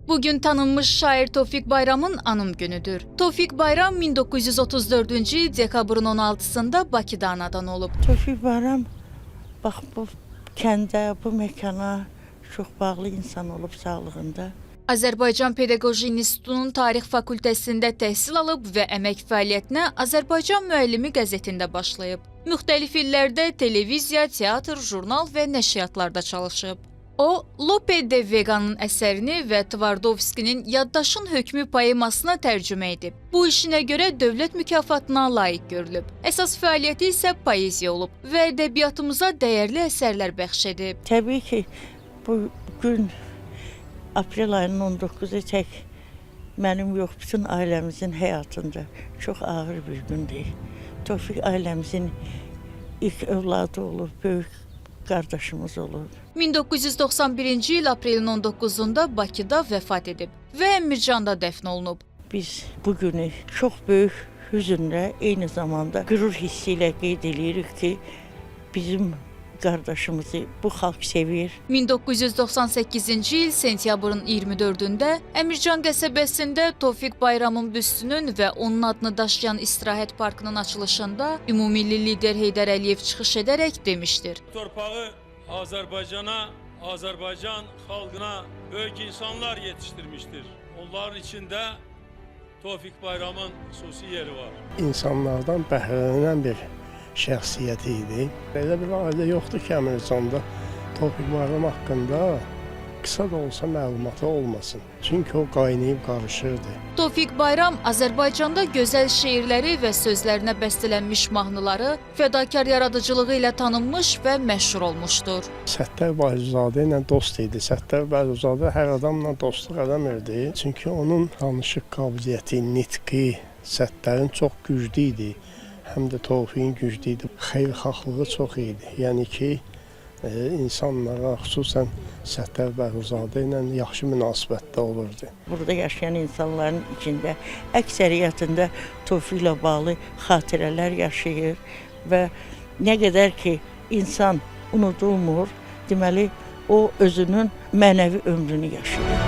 Bugün tanınmış şair Tofiq Bayramın anım günüdür. Tofiq Bayram 1934-cü il dekabrın 16-sında Bakıda anadan olub. Tofiq Bayram, bax bu kəndə, bu məkana çox bağlı insan olub sağlığında. Azərbaycan Pedaqoji İnstitutunun Tarix Fakültəsində təhsil alıb və əmək fəaliyyətinə Azərbaycan Müəllimi qəzetində başlayıb. Müxtəlif illərdə televiziya, teatr, jurnal və nəşriyyatlarda çalışıb. O, Lope de Vega'nın əsərini və Tvardovskinin Yaddaşın hökmü poemasına tərcümə edib. Bu işinə görə dövlət mükafatına layiq görülüb. Əsas fəaliyyəti isə poeziya olub və ədəbiyyatımıza dəyərli əsərlər bəxş edib. Təbii ki, bu gün aprel ayının 19-u tək mənim yox, bütün ailəmizin həyatında çox ağır bir gündür. Tofiq ailəmizin ilk övladı olub, böyük qardaşımız olub. 1991-ci il aprelin 19-unda Bakıda vəfat edib və Əmircanda dəfn olunub. Biz bu günü çox böyük hüzünlə, eyni zamanda qürur hissi ilə qeyd edirik ki, bizim qardaşımızı bu xalq sevir. 1998-ci il sentyabrın 24-də Əmircan qəsəbəsində Tofiq Bayramın büstünün və onun adını daşıyan istirahət parkının açılışında ümummilli lider Heydər Əliyev çıxış edərək demişdir. Torpağı Azərbaycana, Azərbaycan xalqına böyük insanlar yetiştirmiştir. Onların içində Tofiq Bayramın xüsusi yeri var. İnsanlardan bəhrələnən bir şəxsiyyəti idi. Elə bir ailə yoxdur ki, Əmircanda Tofiq Bayram haqqında qısa da olsa məlumatı olmasın. Çünki o qaynayıb qarışırdı. Tofiq Bayram Azərbaycanda gözəl şeirləri və sözlərinə bəstələnmiş mahnıları fədakar yaradıcılığı ilə tanınmış və məşhur olmuşdur. Səttar Bəhruzadə ilə dost idi. Səttar Bəhruzadə hər adamla dostluq eləmirdi. Çünki onun danışıq qabiliyyəti, nitqi Səttarın çox güclü idi. Həm də Tofiqin güclü idi. Xeyirxahlığı çox idi. Yəni ki, insanlara, xüsusən Səttar Bəhruzadə ilə yaxşı münasibətdə olurdu. Burada yaşayan insanların içində əksəriyyətində Tofiq ilə bağlı xatirələr yaşayır və nə qədər ki, insan unudulmur, deməli, o özünün mənəvi ömrünü yaşayır.